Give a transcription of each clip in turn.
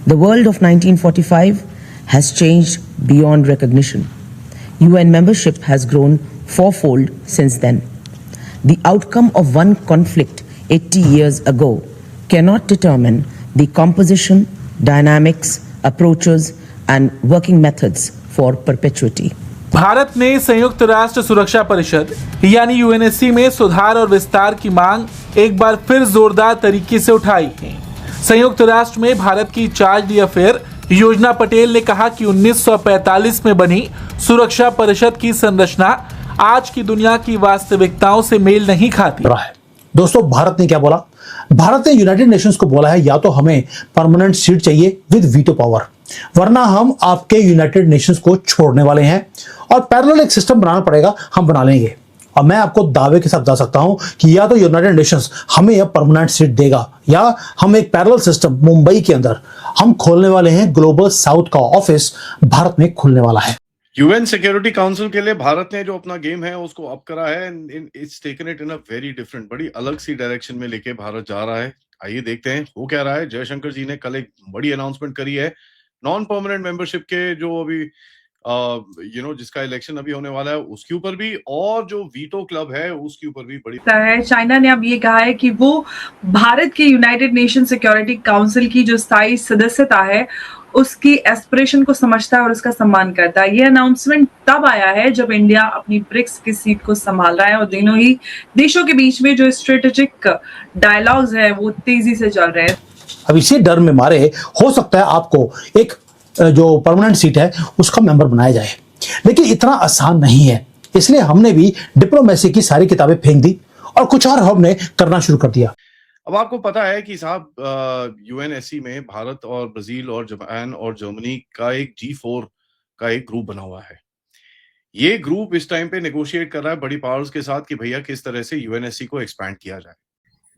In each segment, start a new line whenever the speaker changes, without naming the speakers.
The world of 1945 has changed beyond recognition. UN membership has grown fourfold since then. The outcome of one conflict 80 years ago cannot determine the composition, dynamics, approaches, and working methods for perpetuity.
Bharat ने संयुक्त राष्ट्र सुरक्षा परिषद यानी UNSC में सुधार और विस्तार की मांग एक बार फिर जोरदार तरीके से उठाई है। संयुक्त राष्ट्र में भारत की चार्ज d'affaires योजना पटेल ने कहा कि 1945 में बनी सुरक्षा परिषद की संरचना आज की दुनिया की वास्तविकताओं से मेल नहीं खाती।
दोस्तों, भारत ने क्या बोला? भारत ने यूनाइटेड नेशंस को बोला है या तो हमें परमानेंट सीट चाहिए विद वीटो पावर, वरना हम आपके यूनाइटेड नेशंस को छोड़ने वाले हैं और पैरेलल एक सिस्टम बनाना पड़ेगा, हम बना लेंगे। और मैं आपको दावे के साथ बता सकता हूं कि या तो यूनाइटेड नेशंस हमें यह परमानेंट सीट देगा या हम एक पैरेलल सिस्टम मुंबई के अंदर हम खोलने वाले हैं। ग्लोबल साउथ का ऑफिस भारत में खुलने वाला है।
यूएन सिक्योरिटी काउंसिल के लिए भारत ने जो अपना गेम है उसको अप करा है। It's taken it in a very different, बड़ी अलग सी डायरेक्शन में लेके भारत जा रहा है। आइए देखते हैं हो क्या रहा है। जयशंकर जी ने कल एक बड़ी अनाउंसमेंट करी है नॉन परमानेंट मेंबरशिप के, जो अभी जिसका इलेक्शन अभी होने वाला है उसके ऊपर भी, और जो वीटो क्लब है उसके ऊपर भी बड़ी
है। चाइना ने अब ये कहा है कि वो भारत के यूनाइटेड नेशन सिक्योरिटी काउंसिल की जो स्थायी सदस्यता है उसकी एस्पिरेशन को समझता है और उसका सम्मान करता है। ये अनाउंसमेंट तब आया है जब इंडिया अपनी ब्रिक्स की सीट को संभाल रहा है और दोनों ही देशों के बीच में जो स्ट्रेटेजिक डायलॉग्स है वो तेजी से चल रहे हैं।
अब इसी डर में मारे हो सकता है आपको एक जो परमानेंट सीट है उसका मेंबर बनाया जाए, लेकिन इतना आसान नहीं है। इसलिए हमने भी डिप्लोमेसी की सारी किताबें फेंक दी और कुछ और हमने करना शुरू कर दिया।
अब आपको पता है कि साहब यूएनएससी में भारत और ब्राजील और जापान और जर्मनी का एक G4 का एक ग्रुप बना हुआ है। ये ग्रुप इस टाइम पे नेगोशिएट कर रहा है बड़ी पावर्स के साथ कि भैया किस तरह से यूएनएससी को एक्सपैंड किया जाए।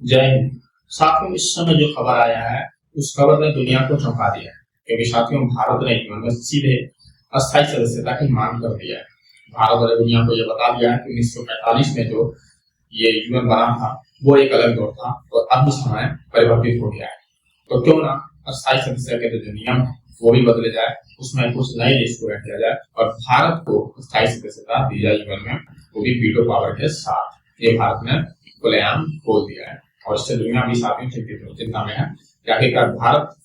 जय साथियों, इस समय जो खबर आया है उस खबर ने दुनिया को चौंका दिया है, क्योंकि साथियों भारत ने यूएन में सीधे अस्थायी सदस्यता की मांग कर दिया है। भारत और दुनिया को यह बता दिया है कि 1945 में जो ये यूएन बना था वो एक अलग दौर था और अब समय परिवर्तित हो गया है। तो क्यों ना अस्थायी सदस्य के जो नियम है वो भी बदले जाए, उसमें कुछ नए देश को रखा जाए और भारत को अस्थायी सदस्यता दी जाए यूएन में, वो भी वीटो पावर के साथ। ये भारत ने खुलेआम बोल दिया है और इससे दुनिया भी साथियों चिंता में है कि आखिरकार भारत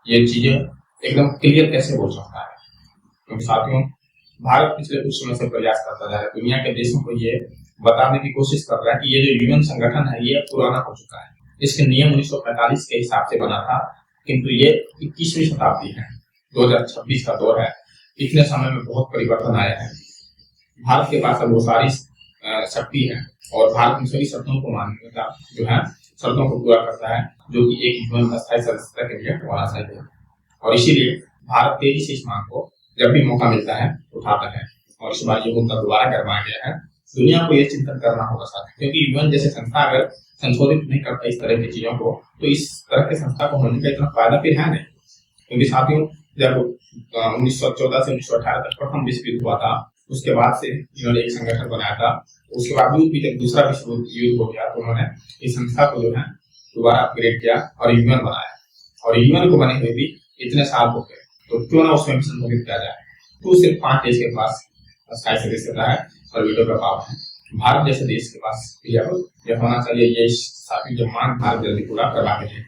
ये चीजें एकदम क्लियर कैसे बोल सकता है। क्योंकि साथियों भारत पिछले कुछ समय से प्रयास करता जा रहा है, दुनिया के देशों को ये बताने की कोशिश कर रहा है कि ये जो यूएन संगठन है ये पुराना हो चुका है। इसके नियम 1945 के हिसाब से बना था, किंतु ये 21वीं शताब्दी है, 2026 का दौर है। इतने समय में बहुत परिवर्तन आया है। भारत के पास अब वो सारी शक्ति है और भारत इन सभी शर्तों को मानने का जो है शर्तों को पूरा करता है जो कि एक यूएन अस्थायी सदस्यता के लिए होना चाहिए। और इसीलिए भारत तेजी से इस मांग को जब भी मौका मिलता है उठाता है और इस बार ये मुद्दा दोबारा करवाया गया है। दुनिया को ये चिंतन करना होगा साथ, क्योंकि यूएन जैसे संस्था अगर संशोधित नहीं करता इस तरह की चीजों को तो इस तरह के संस्था को होने का इतना फायदा फिर है नहीं। क्योंकि साथियों जब 1914 से 1918 तक प्रथम विश्व युद्ध हुआ था, उसके बाद से इन्होंने एक संगठन बनाया था। उसके बावजूद भी जब दूसरा विश्व युद्ध हो गया तो उन्होंने इस संस्था को जो है दोबारा अपग्रेड किया और यूएन बनाया। और यूएन को बने हुए भी इतने साल हो गए, तो क्यों ना उसमें भी संशोधित किया जाए। तो सिर्फ 5 देश के पास अस्थायी सदस्यता है और वीटो का पावर है। भारत जैसे देश के पास यह होना चाहिए। ये साथी जो मांग भारत जल्दी पूरा करवा के दें।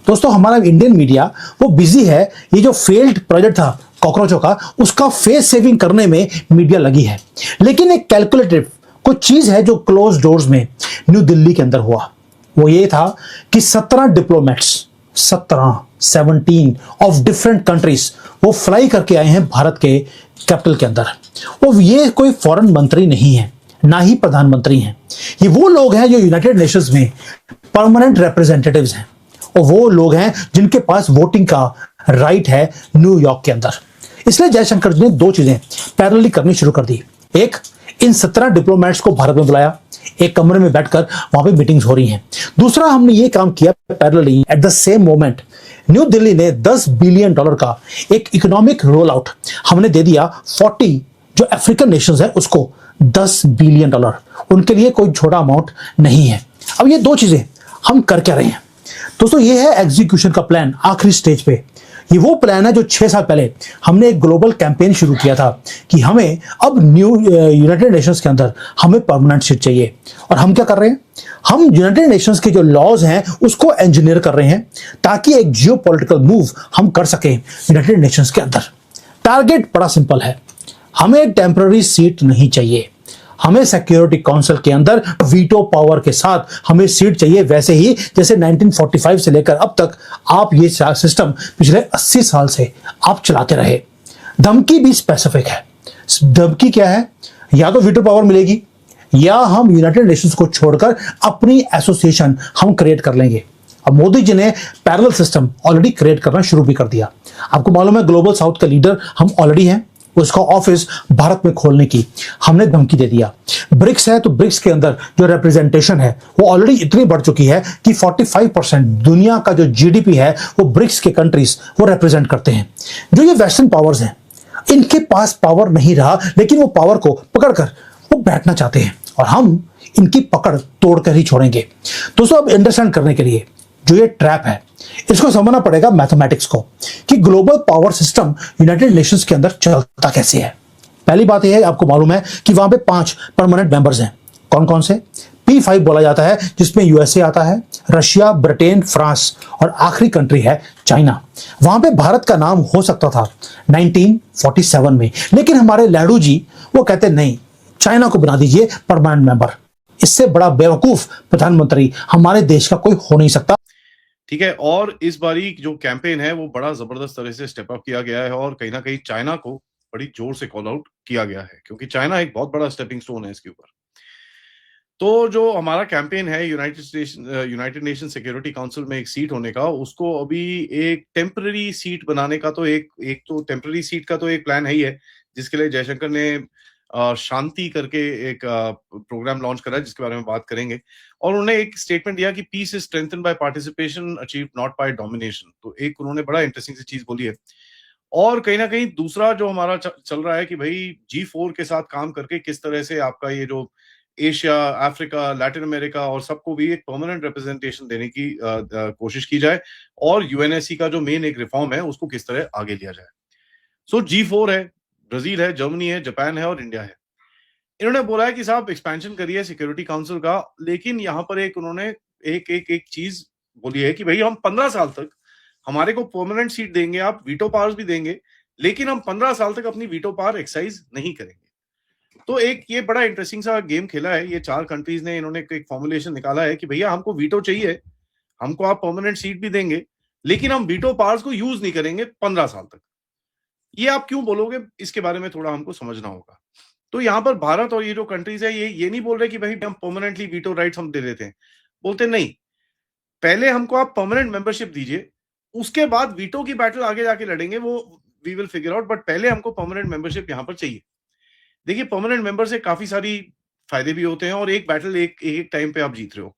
दोस्तों, हमारा इंडियन मीडिया वो बिजी है, ये जो फेल्ड प्रोजेक्ट था कॉकरोचों का उसका फेस सेविंग करने में मीडिया लगी है। लेकिन एक कैलकुलेटिव कुछ चीज है जो क्लोज डोर्स में न्यू दिल्ली के अंदर हुआ। वो ये था कि 17 डिप्लोमेट्स 17 ऑफ डिफरेंट कंट्रीज वो फ्लाई करके आए हैं भारत के कैपिटल के अंदर। वो ये कोई फॉरेन मंत्री नहीं है, ना ही प्रधानमंत्री हैं। ये वो लोग हैं जो यूनाइटेड नेशंस में परमानेंट रिप्रेजेंटेटिव्स हैं और वो लोग हैं जिनके पास वोटिंग का राइट है न्यूयॉर्क के अंदर। इसलिए जयशंकर जी ने 2 चीजें पैरेलली करनी शुरू कर दी। एक, इन 17 डिप्लोमेट्स को भारत में बुलाया, एक कमरे में बैठकर वहां पे मीटिंग्स हो रही हैं। दूसरा, हमने ये काम किया parallelly at the same moment new Delhi ने $10 बिलियन का एक इकोनॉमिक रोल आउट हमने दे दिया 40 जो अफ्रीकन नेशंस है उसको $10 बिलियन। उनके लिए कोई छोटा अमाउंट नहीं है। अब ये 2 चीजें हम कर क्या रहे हैं? दोस्तों ये है एग्जीक्यूशन का प्लान आखिरी स्टेज पे। ये वो प्लान है जो 6 साल पहले हमने एक ग्लोबल कैंपेन शुरू किया था कि हमें अब न्यू यूनाइटेड नेशंस के अंदर हमें परमानेंट सीट चाहिए। और हम क्या कर रहे हैं, हम यूनाइटेड नेशंस के जो लॉज हैं उसको इंजीनियर कर रहे हैं ताकि एक जियोपॉलिटिकल मूव हम कर सकें यूनाइटेड नेशंस के अंदर। टारगेट बड़ा सिंपल है, हमें टेम्पररी सीट नहीं चाहिए, हमें सिक्योरिटी काउंसिल के अंदर वीटो पावर के साथ हमें सीट चाहिए, वैसे ही जैसे 1945 से लेकर अब तक आप ये सिस्टम पिछले 80 साल से आप चलाते रहे। धमकी भी स्पेसिफिक है। धमकी क्या है, या तो वीटो पावर मिलेगी या हम यूनाइटेड नेशंस को छोड़कर अपनी एसोसिएशन हम क्रिएट कर लेंगे। अब मोदी जी ने पैरेलल सिस्टम ऑलरेडी क्रिएट करना शुरू भी कर दिया। आपको मालूम है ग्लोबल साउथ का लीडर हम ऑलरेडी हैं, उसका ऑफिस भारत में खोलने की हमने धमकी दे दिया। ब्रिक्स है तो ब्रिक्स के अंदर जो रिप्रेजेंटेशन है वो ऑलरेडी इतनी बढ़ चुकी है कि 45% दुनिया का जो जीडीपी है वो ब्रिक्स के कंट्रीज वो रिप्रेजेंट करते हैं। जो ये वेस्टर्न पावर्स हैं इनके पास पावर नहीं रहा, लेकिन वो पावर को पकड़कर वो बैठना चाहते हैं और हम इनकी पकड़ तोड़कर ही छोड़ेंगे। दोस्तों अब अंडरस्टैंड करने के लिए जो ये ट्रैप है इसको समझना पड़ेगा मैथमेटिक्स को कि global power system United Nations के अंदर चलता कैसे है। पहली बात यह है, आपको मालूम है कि वहां पे 5 परमानेंट मेंबर्स हैं। कौन कौन से? P5 बोला जाता है जिसमें यूएसए आता है, रशिया, ब्रिटेन, फ्रांस और आखिरी कंट्री है चाइना। वहां पे भारत का नाम हो सकता था 1947 में, लेकिन हमारे लाडू जी वो कहते नहीं, चाइना को बना दीजिए परमानेंट मेंबर। इससे बड़ा बेवकूफ प्रधानमंत्री हमारे देश का कोई हो नहीं सकता।
ठीक है, और इस बारी जो कैंपेन है वो बड़ा जबरदस्त तरह से स्टेप अप किया गया है और कहीं ना कहीं चाइना को बड़ी जोर से कॉल आउट किया गया है, क्योंकि चाइना एक बहुत बड़ा स्टेपिंग स्टोन है इसके ऊपर। तो जो हमारा कैंपेन है यूनाइटेड नेशन सिक्योरिटी काउंसिल में एक सीट होने का, उसको अभी एक टेम्पररी सीट बनाने का तो एक तो टेम्पररी सीट का तो एक प्लान है ही है, जिसके लिए जयशंकर ने शांति करके एक प्रोग्राम लॉन्च करा है जिसके बारे में बात करेंगे। और उन्होंने एक स्टेटमेंट दिया कि peace is strengthen by participation achieved not by domination. तो एक उन्होंने बड़ा इंटरेस्टिंग सी चीज बोली है। और कहीं ना कहीं दूसरा जो हमारा चल रहा है कि भाई G4 के साथ काम करके किस तरह से आपका ये जो एशिया, अफ्रीका, लैटिन अमेरिका और सबको भी एक परमानेंट रिप्रेजेंटेशन देने की कोशिश की जाए और यूएनएससी का जो मेन एक रिफॉर्म है उसको किस तरह आगे लिया जाए। सो G4 है, ब्राजील है, जर्मनी है, जापान है और इंडिया है। इन्होंने बोला है कि साहब एक्सपेंशन करिए सिक्योरिटी काउंसिल का, लेकिन यहाँ पर एक उन्होंने एक चीज बोली है कि भाई हम 15 साल तक हमारे को परमानेंट सीट देंगे, आप वीटो पावर्स भी देंगे, लेकिन हम 15 साल तक अपनी वीटो पावर एक्सरसाइज नहीं करेंगे। तो एक ये बड़ा इंटरेस्टिंग सा गेम खेला है ये 4 कंट्रीज ने। इन्होंने एक फॉर्मुलेशन निकाला है कि भैया हमको वीटो चाहिए, हमको आप परमानेंट सीट भी देंगे, लेकिन हम वीटो पावर्स को यूज नहीं करेंगे 15 साल तक। ये आप क्यों बोलोगे, इसके बारे में थोड़ा हमको समझना होगा। तो यहाँ पर भारत और ये जो कंट्रीज है ये नहीं बोल रहे कि भाई हम परमानेंटली वीटो राइट्स हम दे देते हैं। बोलते नहीं, पहले हमको आप परमानेंट मेंबरशिप दीजिए, उसके बाद वीटो की बैटल आगे जाके लड़ेंगे, वो we will figure out, but पहले हमको परमानेंट मेंबरशिप यहाँ पर चाहिए। देखिए परमानेंट मेंबर से काफी सारी फायदे भी होते हैं और एक बैटल एक टाइम पे आप जीत रहे हो।